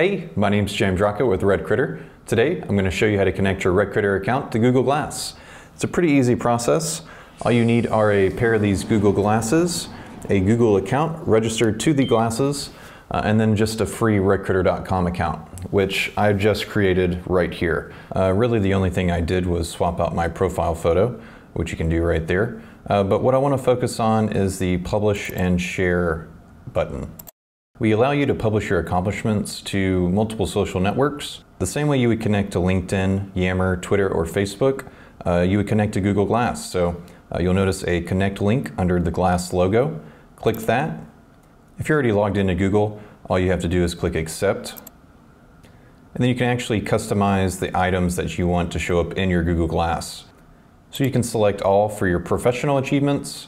Hey, my name's James Rocco with RedCritter. Today I'm going to show you how to connect your RedCritter account to Google Glass. It's a pretty easy process. All you need are a pair of these Google Glasses, a Google account registered to the glasses, and then just a free RedCritter.com account, which I just created right here. Really the only thing I did was swap out my profile photo, which you can do right there. But what I want to focus on is the Publish and Share button. We allow you to publish your accomplishments to multiple social networks. The same way you would connect to LinkedIn, Yammer, Twitter, or Facebook, you would connect to Google Glass. So you'll notice a connect link under the Glass logo. Click that. If you're already logged into Google, all you have to do is click accept. And then you can actually customize the items that you want to show up in your Google Glass. So you can select all for your professional achievements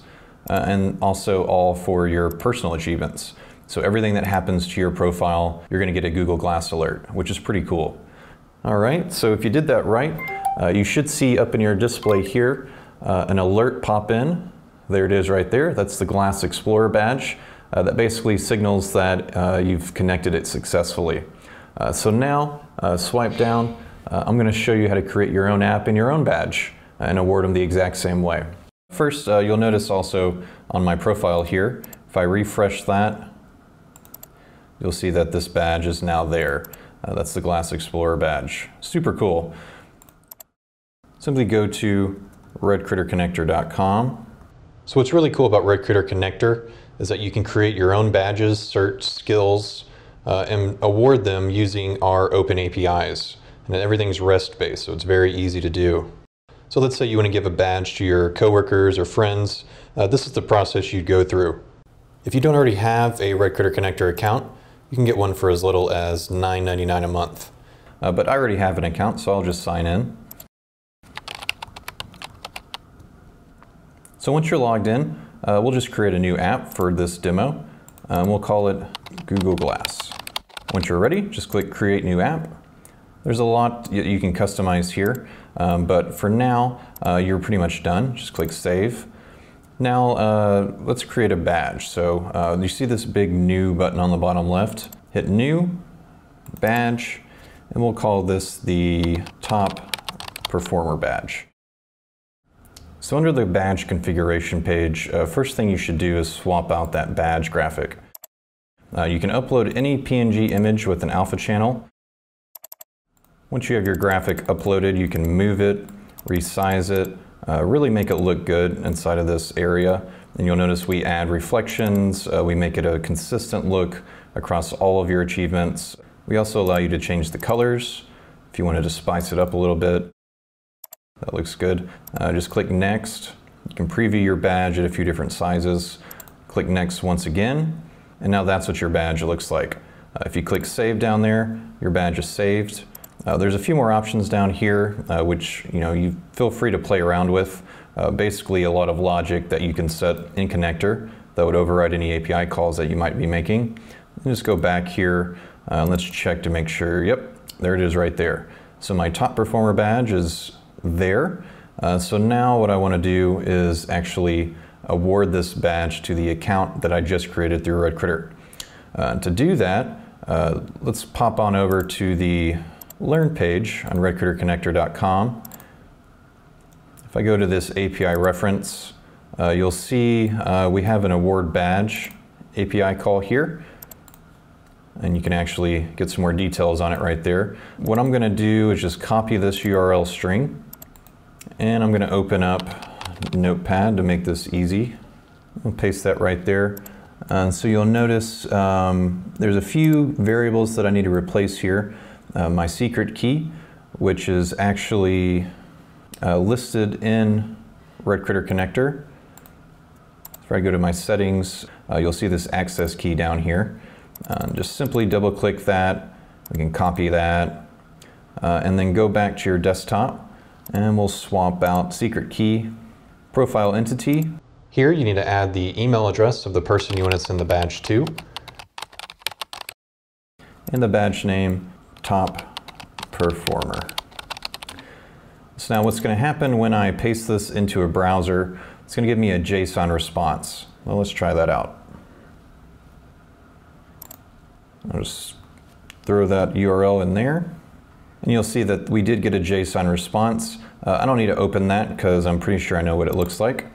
and also all for your personal achievements. So everything that happens to your profile, you're going to get a Google Glass alert, which is pretty cool. All right, so if you did that right, you should see up in your display here an alert pop in. There it is right there. That's the Glass Explorer badge. That basically signals that you've connected it successfully. So now, swipe down. I'm going to show you how to create your own app and your own badge and award them the exact same way. First, you'll notice also on my profile here, if I refresh that, you'll see that this badge is now there. That's the Glass Explorer badge. Super cool. Simply go to RedCritterConnecter.com. So what's really cool about RedCritter Connecter is that you can create your own badges, certs, skills, and award them using our open APIs. And everything's REST-based, so it's very easy to do. So let's say you want to give a badge to your coworkers or friends. This is the process you'd go through. If you don't already have a RedCritter Connecter account, you can get one for as little as $9.99 a month. But I already have an account, so I'll just sign in. So once you're logged in, we'll just create a new app for this demo. We'll call it Google Glass. Once you're ready, just click Create New App. There's a lot you can customize here, but for now, you're pretty much done. Just click Save. Now, let's create a badge. So you see this big New button on the bottom left. Hit New, Badge, and we'll call this the Top Performer Badge. So under the badge configuration page, first thing you should do is swap out that badge graphic. You can upload any PNG image with an alpha channel. Once you have your graphic uploaded, you can move it, resize it, really make it look good inside of this area. And you'll notice we add reflections, we make it a consistent look across all of your achievements. We also allow you to change the colors if you wanted to spice it up a little bit. That looks good. Just click Next. You can preview your badge at a few different sizes. Click Next once again, and now that's what your badge looks like. If you click Save down there, your badge is saved. There's a few more options down here, which you feel free to play around with. Basically a lot of logic that you can set in Connector that would override any API calls that you might be making. Just go back here, and let's check to make sure. Yep, there it is right there. So my Top Performer badge is there. So now what I want to do is actually award this badge to the account that I just created through RedCritter. To do that, let's pop on over to the Learn page on RedCritterConnecter.com. If I go to this API reference, you'll see we have an award badge API call here. And you can actually get some more details on it right there. What I'm going to do is just copy this URL string, and I'm going to open up Notepad to make this easy. I'll paste that right there. So you'll notice there's a few variables that I need to replace here. My secret key, which is actually listed in RedCritter Connector. If I go to my settings, you'll see this access key down here. Just simply double click that. We can copy that and then go back to your desktop, and we'll swap out secret key, profile entity. Here you need to add the email address of the person you want to send the badge to, and the badge name Top Performer. So now what's going to happen when I paste this into a browser, it's going to give me a JSON response. Well, let's try that out. I'll just throw that URL in there, and you'll see that we did get a JSON response. I don't need to open that because I'm pretty sure I know what it looks like.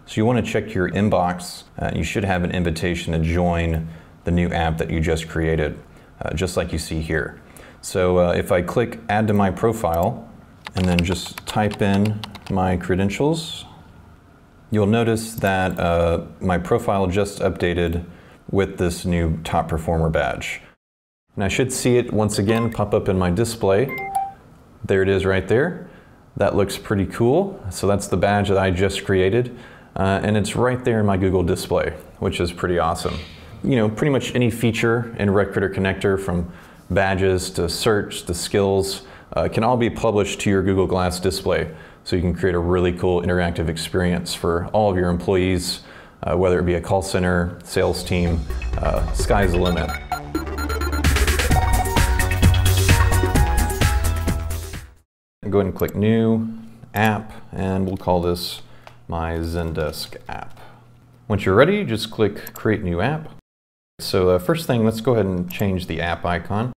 So you want to check your inbox. You should have an invitation to join the new app that you just created, just like you see here. So if I click add to my profile and then just type in my credentials, you'll notice that my profile just updated with this new top performer badge. And I should see it once again pop up in my display. There it is right there. That looks pretty cool. So that's the badge that I just created. And it's right there in my Google display, which is pretty awesome. You know, pretty much any feature in RedCritter Connector, from badges to search to skills, can all be published to your Google Glass display. So you can create a really cool interactive experience for all of your employees, whether it be a call center, sales team, sky's the limit. Go ahead and click New App, and we'll call this my Zendesk app. Once you're ready, just click Create New App. So first thing, let's go ahead and change the app icon.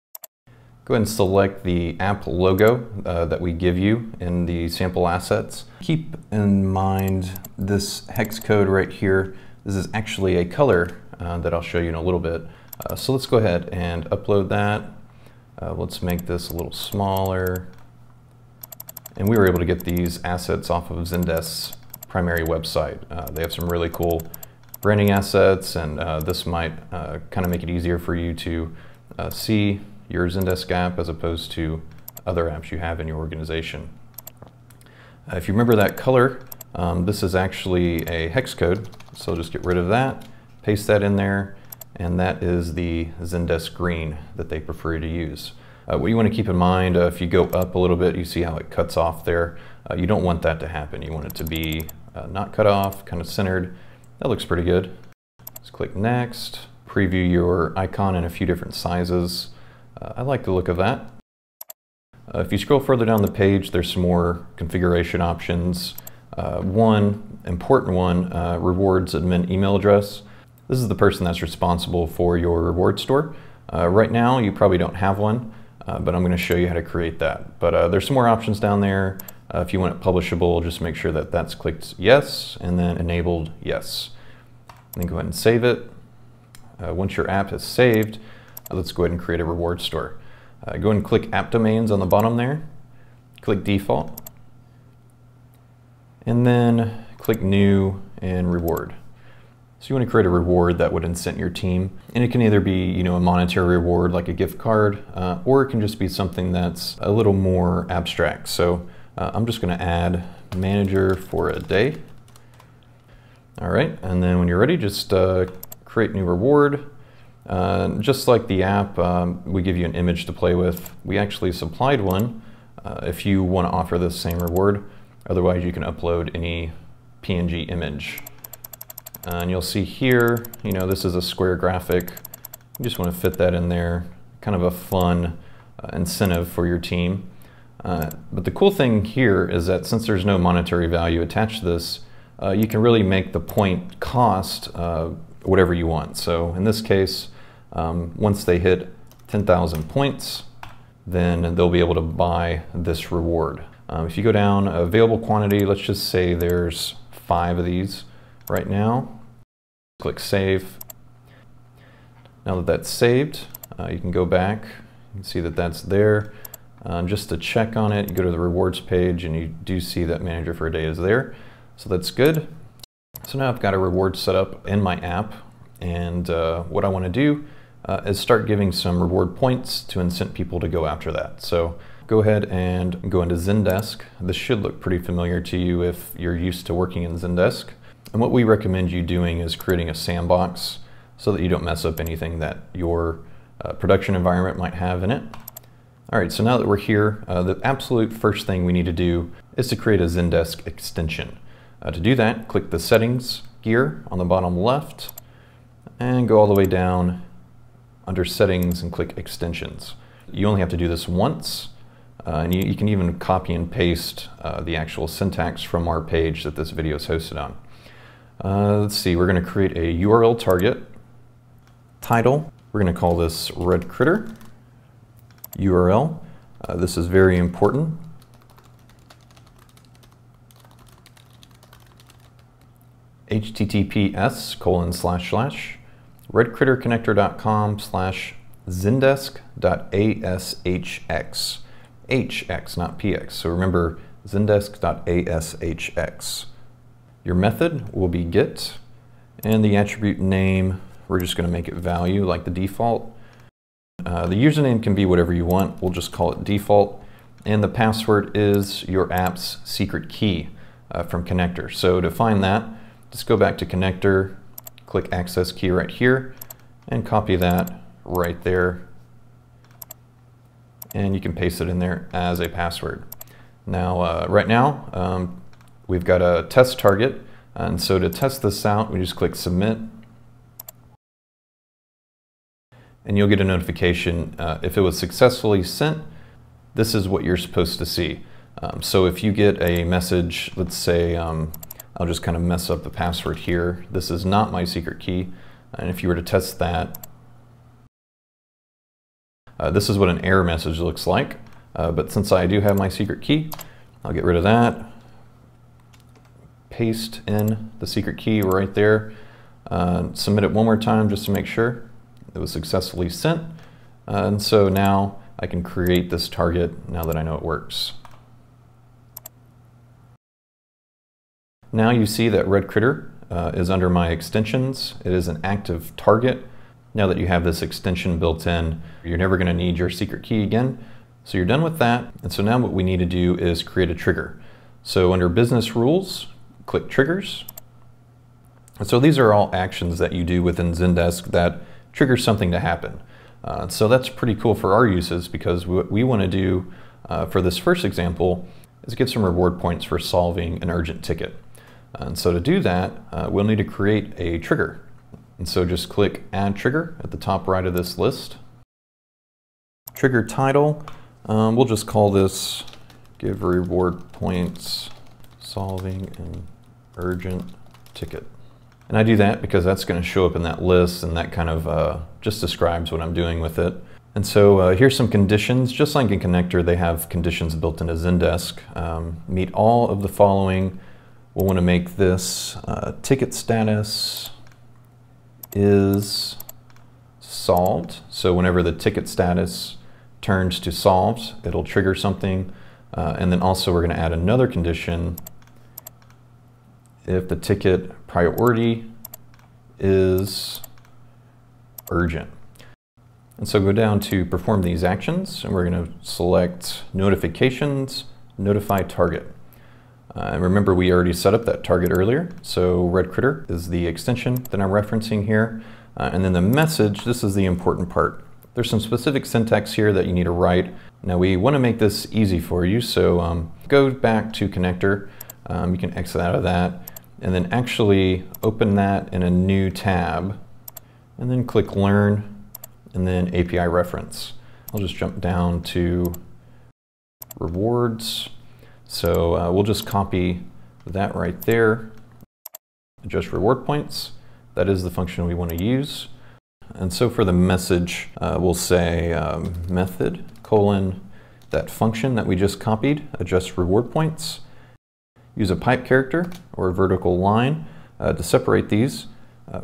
Go ahead and select the app logo that we give you in the sample assets. Keep in mind this hex code right here. This is actually a color that I'll show you in a little bit. So let's go ahead and upload that. Let's make this a little smaller. And we were able to get these assets off of Zendesk's primary website. They have some really cool branding assets, and this might kind of make it easier for you to see your Zendesk app as opposed to other apps you have in your organization. If you remember that color, this is actually a hex code, so just get rid of that, paste that in there, and that is the Zendesk green that they prefer you to use. What you want to keep in mind, if you go up a little bit, you see how it cuts off there. You don't want that to happen. You want it to be not cut off, kind of centered. That looks pretty good. Let's click Next. Preview your icon in a few different sizes. I like the look of that. If you scroll further down the page, there's some more configuration options. One important one, rewards admin email address. This is the person that's responsible for your reward store. Right now, you probably don't have one, but I'm going to show you how to create that. But there's some more options down there. If you want it publishable, just make sure that that's clicked yes, and then enabled yes. And then go ahead and save it. Once your app is saved, let's go ahead and create a reward store. Go ahead and click App Domains on the bottom there. Click Default. And then click New and Reward. So you want to create a reward that would incent your team. And it can either be, you know, a monetary reward like a gift card, or it can just be something that's a little more abstract. So I'm just going to add manager for a day. All right, and then when you're ready, just create new reward. Just like the app, we give you an image to play with. We actually supplied one if you want to offer this same reward. Otherwise, you can upload any PNG image. And you'll see here, you know, this is a square graphic. You just want to fit that in there. Kind of a fun incentive for your team. But the cool thing here is that since there's no monetary value attached to this, you can really make the point cost whatever you want. So in this case, once they hit 10,000 points, then they'll be able to buy this reward. If you go down available quantity, let's just say there's 5 of these right now. Click Save. Now that that's saved, you can go back and see that that's there. Just to check on it, you go to the rewards page and you do see that manager for a day is there. So that's good. So now I've got a reward set up in my app, and what I want to do is start giving some reward points to incent people to go after that. So go ahead and go into Zendesk. This should look pretty familiar to you if you're used to working in Zendesk. And what we recommend you doing is creating a sandbox so that you don't mess up anything that your production environment might have in it. All right, so now that we're here, the absolute first thing we need to do is to create a Zendesk extension. To do that, click the settings gear on the bottom left and go all the way down under settings and click extensions. You only have to do this once, and you can even copy and paste the actual syntax from our page that this video is hosted on. Let's see, we're going to create a URL target. Title, we're going to call this RedCritter. URL. This is very important. https://redcritterconnector.com/zendesk.ashx. HX, not PX. So remember, zendesk.ashx. Your method will be get, and the attribute name, we're just going to make it value like the default. The username can be whatever you want. We'll just call it default. And the password is your app's secret key from Connector. So to find that, just go back to Connector, click access key right here, and copy that right there. And you can paste it in there as a password. Now, right now, we've got a test target. And so to test this out, we just click submit. And you'll get a notification if it was successfully sent. This is what you're supposed to see. So if you get a message, let's say, I'll just kind of mess up the password here. This is not my secret key. And if you were to test that, this is what an error message looks like. But since I do have my secret key, I'll get rid of that. Paste in the secret key right there. Submit it one more time just to make sure it was successfully sent. And so now I can create this target now that I know it works. Now you see that RedCritter is under my extensions. It is an active target. Now that you have this extension built in, you're never going to need your secret key again. So you're done with that. And so now what we need to do is create a trigger. So under business rules, click triggers. And so these are all actions that you do within Zendesk that trigger something to happen. So that's pretty cool for our uses, because what we want to do for this first example is get some reward points for solving an urgent ticket. And so to do that, we'll need to create a trigger. And so just click Add Trigger at the top right of this list. Trigger title, we'll just call this Give Reward Points Solving an Urgent Ticket. And I do that because that's going to show up in that list, and that kind of just describes what I'm doing with it. And so here's some conditions. Just like in Connector, they have conditions built into Zendesk. Meet all of the following. We'll want to make this ticket status is solved. So whenever the ticket status turns to solved, it'll trigger something. And then also we're going to add another condition. If the ticket priority is urgent. And so go down to perform these actions, and we're going to select notifications, notify target. And remember, we already set up that target earlier. So RedCritter is the extension that I'm referencing here. And then the message, this is the important part. There's some specific syntax here that you need to write. Now we want to make this easy for you. So go back to Connector. You can exit out of that. And then actually open that in a new tab, and then click Learn, and then API Reference. I'll just jump down to Rewards. So we'll just copy that right there. Adjust reward points. That is the function we want to use. And so for the message, we'll say method colon that function that we just copied, adjust reward points. Use a pipe character or a vertical line to separate these.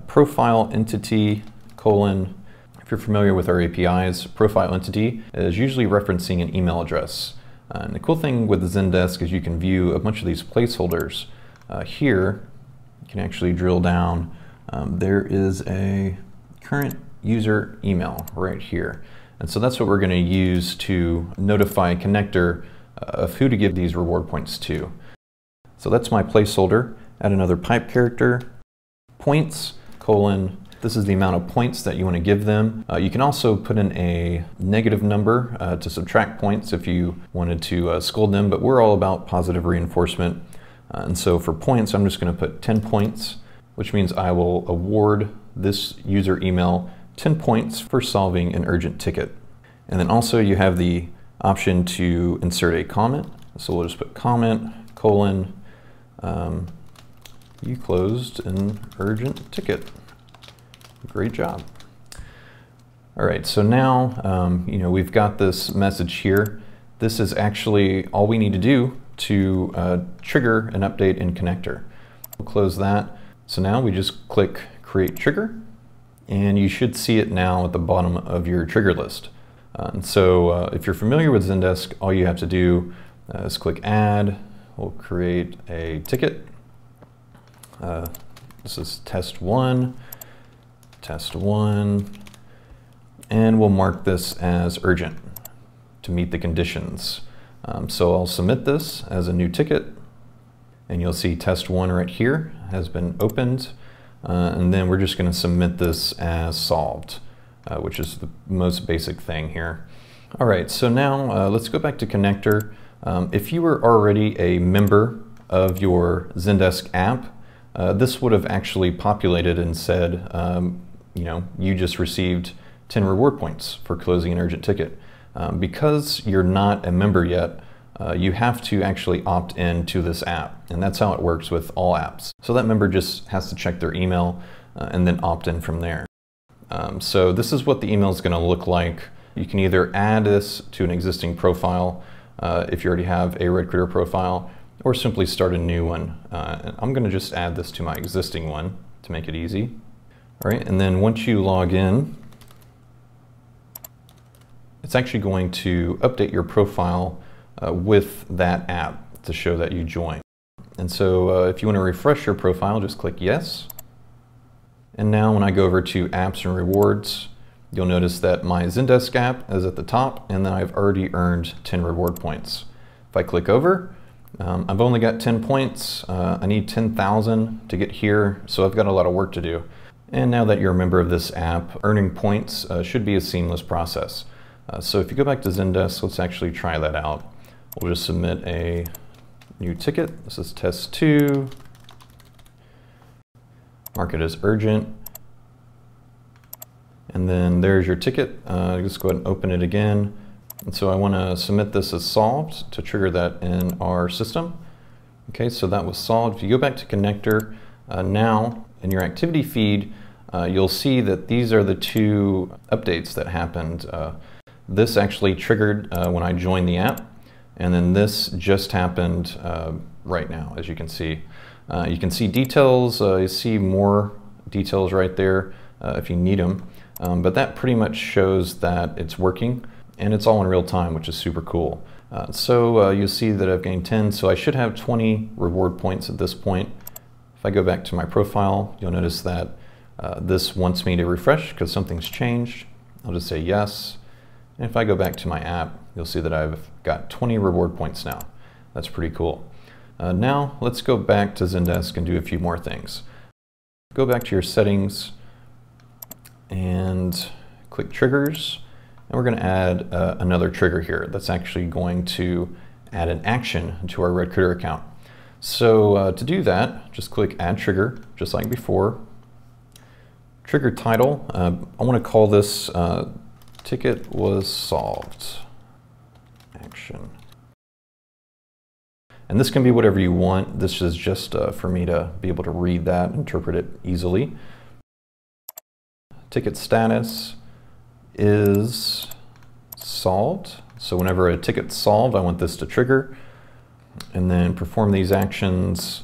Profile entity colon, if you're familiar with our APIs, profile entity is usually referencing an email address. And the cool thing with Zendesk is you can view a bunch of these placeholders. Here, you can actually drill down. There is a current user email right here. And so that's what we're going to use to notify Connector of who to give these reward points to. So that's my placeholder. Add another pipe character, points, colon, this is the amount of points that you want to give them. You can also put in a negative number to subtract points if you wanted to scold them, but we're all about positive reinforcement. And so for points, I'm just going to put 10 points, which means I will award this user email 10 points for solving an urgent ticket. And then also you have the option to insert a comment. So we'll just put comment, colon, you closed an urgent ticket. Great job. All right, so now we've got this message here. This is actually all we need to do to trigger an update in Connecter. We'll close that. So now we just click Create Trigger, and you should see it now at the bottom of your trigger list. And so if you're familiar with Zendesk, all you have to do is click Add. We'll create a ticket. This is test one, and we'll mark this as urgent to meet the conditions. So I'll submit this as a new ticket, and you'll see test one right here has been opened, and then we're just going to submit this as solved, which is the most basic thing here. All right, so now let's go back to Connecter. If you were already a member of your Zendesk app, this would have actually populated and said, you just received 10 reward points for closing an urgent ticket. Because you're not a member yet, you have to actually opt in to this app, and that's how it works with all apps. So that member just has to check their email and then opt in from there. So this is what the email is going to look like. You can either add this to an existing profile if you already have a RedCritter profile, or simply start a new one. I'm going to just add this to my existing one to make it easy. All right, and then once you log in, it's actually going to update your profile with that app to show that you joined. And so if you want to refresh your profile, just click yes. And now when I go over to apps and rewards, you'll notice that my Zendesk app is at the top, and then I've already earned 10 reward points. If I click over, I've only got 10 points. I need 10,000 to get here, so I've got a lot of work to do. And now that you're a member of this app, earning points should be a seamless process. So if you go back to Zendesk, let's actually try that out. We'll just submit a new ticket. This is test 2. Mark it as urgent. And then there's your ticket. Just go ahead and open it again. And so I want to submit this as solved to trigger that in our system. Okay, so that was solved. If you go back to Connecter, now in your activity feed, you'll see that these are the two updates that happened. This actually triggered when I joined the app, and then this just happened right now, as you can see. You can see details, you see more details right there if you need them, but that pretty much shows that it's working, and it's all in real time, which is super cool. So you'll see that I've gained 10, so I should have 20 reward points at this point. If I go back to my profile, you'll notice that this wants me to refresh because something's changed. I'll just say yes. And if I go back to my app, you'll see that I've got 20 reward points now. That's pretty cool. Now let's go back to Zendesk and do a few more things. Go back to your settings and click triggers. And we're going to add another trigger here that's actually going to add an action to our RedCritter account. So to do that, just click Add Trigger, just like before. Trigger title, I want to call this Ticket was solved. Action. And this can be whatever you want. This is just for me to be able to read that, interpret it easily. Ticket status is solved. So whenever a ticket's solved, I want this to trigger. And then perform these actions,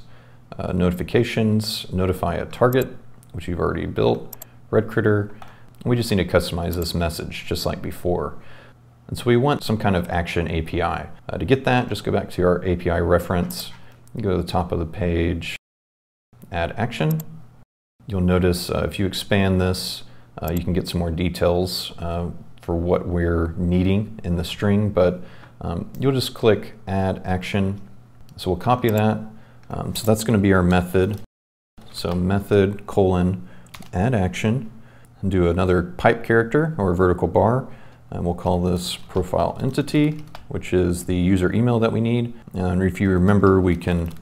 notifications, notify a target, which you've already built, RedCritter. We just need to customize this message just like before. And so we want some kind of action API. To get that, just go back to our API reference, go to the top of the page, add action. You'll notice if you expand this, you can get some more details for what we're needing in the string, but you'll just click add action. So we'll copy that. So that's going to be our method. So method : add action. And do another pipe character or a vertical bar, and we'll call this profile entity, which is the user email that we need. And if you remember, we can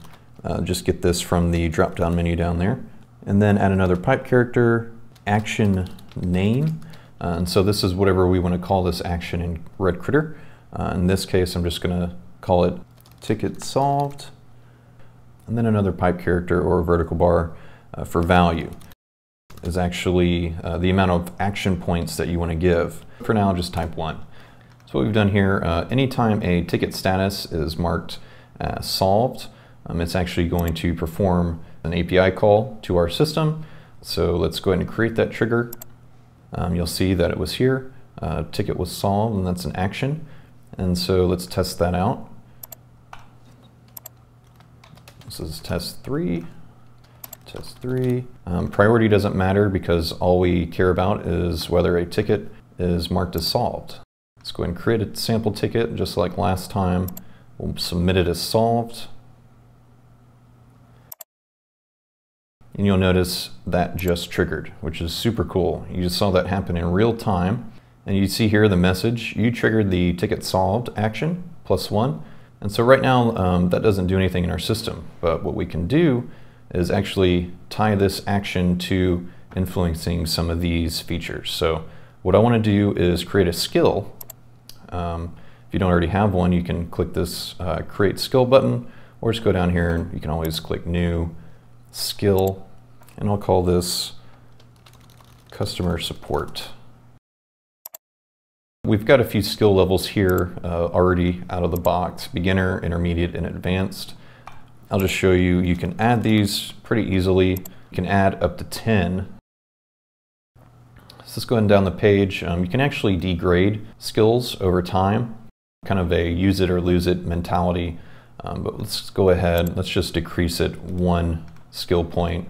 just get this from the drop-down menu down there. And then add another pipe character, action name. And so this is whatever we want to call this action in RedCritter. In this case, I'm just going to call it ticket solved. And then another pipe character or a vertical bar for value. is actually the amount of action points that you want to give. For now, just type 1. So what we've done here, anytime a ticket status is marked solved, it's actually going to perform an API call to our system. So let's go ahead and create that trigger. You'll see that it was here. Ticket was solved, and that's an action. And so let's test that out. This is test 3. Test 3. Priority doesn't matter because all we care about is whether a ticket is marked as solved. Let's go ahead and create a sample ticket just like last time. We'll submit it as solved. And you'll notice that just triggered, which is super cool. You just saw that happen in real time. And you see here the message, you triggered the ticket solved action, +1. And so right now, that doesn't do anything in our system. But what we can do is actually tie this action to influencing some of these features. So what I want to do is create a skill. If you don't already have one, you can click this Create Skill button, or just go down here and you can always click New Skill, and I'll call this Customer Support. We've got a few skill levels here already out of the box: beginner, intermediate, and advanced. I'll just show you, you can add these pretty easily. You can add up to 10. So let's go ahead and down the page. You can actually degrade skills over time, kind of a use it or lose it mentality. But let's go ahead, let's just decrease it 1 skill point.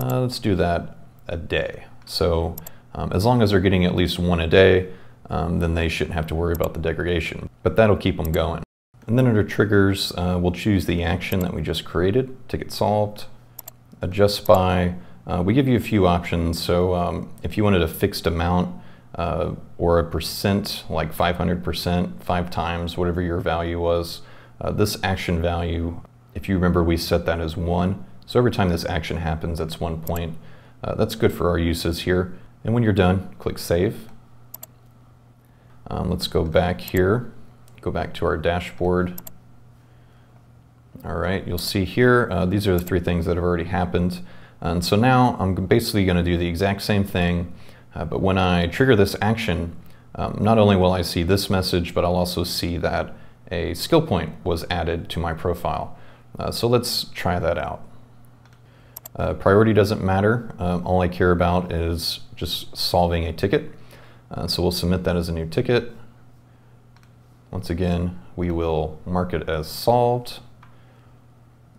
Let's do that a day. So as long as they're getting at least 1 a day, then they shouldn't have to worry about the degradation, but that'll keep them going. And then under triggers, we'll choose the action that we just created, ticket solved, adjust by. We give you a few options. So if you wanted a fixed amount or a percent, like 500%, 5 times, whatever your value was, this action value, if you remember, we set that as 1. So every time this action happens, that's 1 point. That's good for our uses here. And when you're done, click Save. Let's go back here, go back to our dashboard. All right, you'll see here, these are the 3 things that have already happened. And so now I'm basically going to do the exact same thing, but when I trigger this action, not only will I see this message, but I'll also see that a skill point was added to my profile. So let's try that out. Priority doesn't matter. All I care about is just solving a ticket. So we'll submit that as a new ticket. Once again, we will mark it as solved,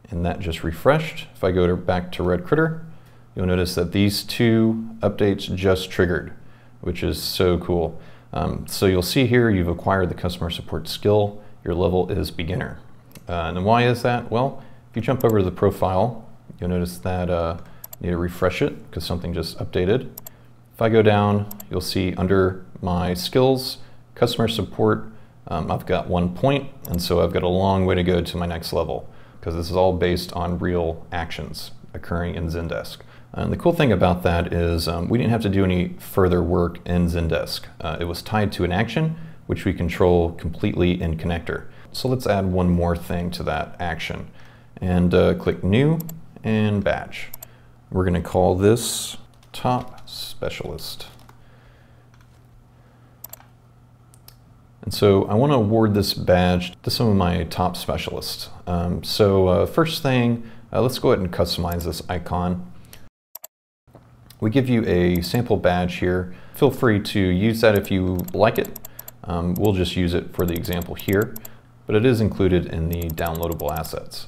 and that just refreshed. If I go back to RedCritter, you'll notice that these 2 updates just triggered, which is so cool. So you'll see here you've acquired the customer support skill. Your level is beginner. And why is that? Well, if you jump over to the profile, you'll notice that you need to refresh it because something just updated. If I go down, you'll see under my skills, customer support, I've got 1 point, and so I've got a long way to go to my next level because this is all based on real actions occurring in Zendesk. And the cool thing about that is we didn't have to do any further work in Zendesk. It was tied to an action, which we control completely in Connector. So let's add one more thing to that action, and click New and Badge. We're going to call this Top Specialist. And so I want to award this badge to some of my top specialists. First thing, let's go ahead and customize this icon. We give you a sample badge here. Feel free to use that if you like it. We'll just use it for the example here, but it is included in the downloadable assets.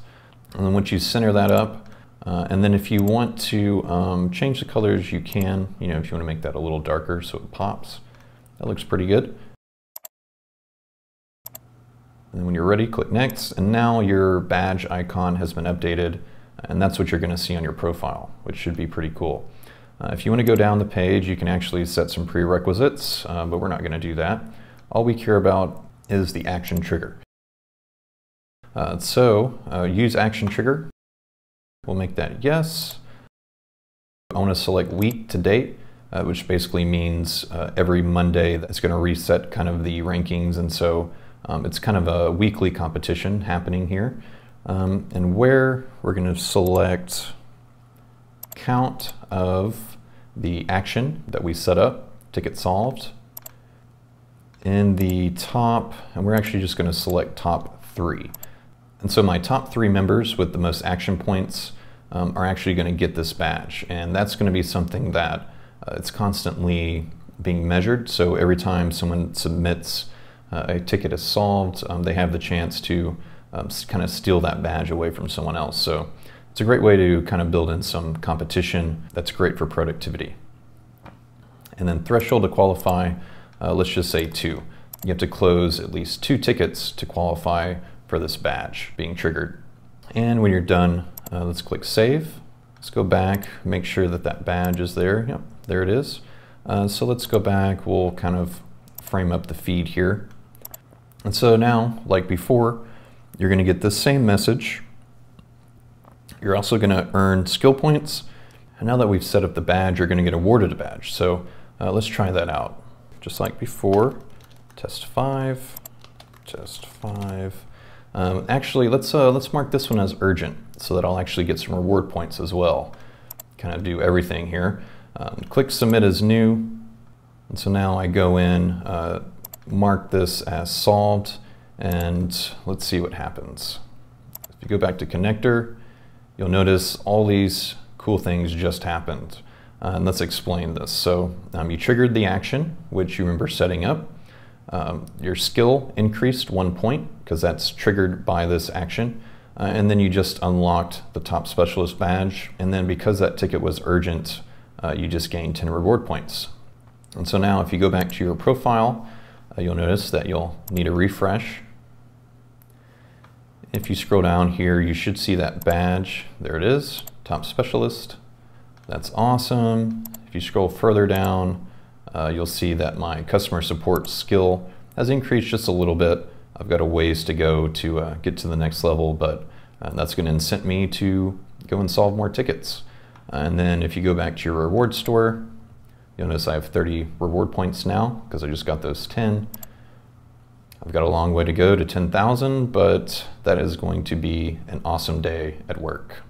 And then once you center that up, and then if you want to change the colors, you can, if you want to make that a little darker so it pops. That looks pretty good. And then when you're ready, click Next, and now your badge icon has been updated, and that's what you're going to see on your profile, which should be pretty cool. If you want to go down the page, you can actually set some prerequisites, but we're not going to do that. All we care about is the action trigger. Use action trigger. We'll make that yes. I want to select week to date, which basically means every Monday that's going to reset kind of the rankings, and so it's kind of a weekly competition happening here. And where we're going to select count of the action that we set up, ticket solved. In the top, and we're actually just going to select top 3. And so my top 3 members with the most action points are actually going to get this badge. And that's going to be something that it's constantly being measured. So every time someone submits a ticket is solved, they have the chance to kind of steal that badge away from someone else. So it's a great way to kind of build in some competition that's great for productivity. And then threshold to qualify, let's just say 2. You have to close at least 2 tickets to qualify for this badge being triggered. And when you're done, let's click save. Let's go back, make sure that that badge is there. Yep, there it is. So let's go back, we'll kind of frame up the feed here. And so now, like before, you're going to get this same message. You're also going to earn skill points. And now that we've set up the badge, you're going to get awarded a badge. So let's try that out. Just like before, test 5, test 5. Actually, let's mark this one as urgent so that I'll actually get some reward points as well. Kind of do everything here. Click submit as new. And so now I go in, mark this as solved, and let's see what happens. If you go back to connector, you'll notice all these cool things just happened. And let's explain this. So you triggered the action, which you remember setting up. Your skill increased 1 point because that's triggered by this action. And then you just unlocked the top specialist badge. And then because that ticket was urgent, you just gained 10 reward points. And so now if you go back to your profile, you'll notice that you'll need a refresh. If you scroll down here, you should see that badge. There it is, top specialist. That's awesome. If you scroll further down, you'll see that my customer support skill has increased just a little bit. I've got a ways to go to get to the next level, but that's going to incent me to go and solve more tickets. And then if you go back to your reward store, you'll notice I have 30 reward points now because I just got those 10. I've got a long way to go to 10,000, but that is going to be an awesome day at work.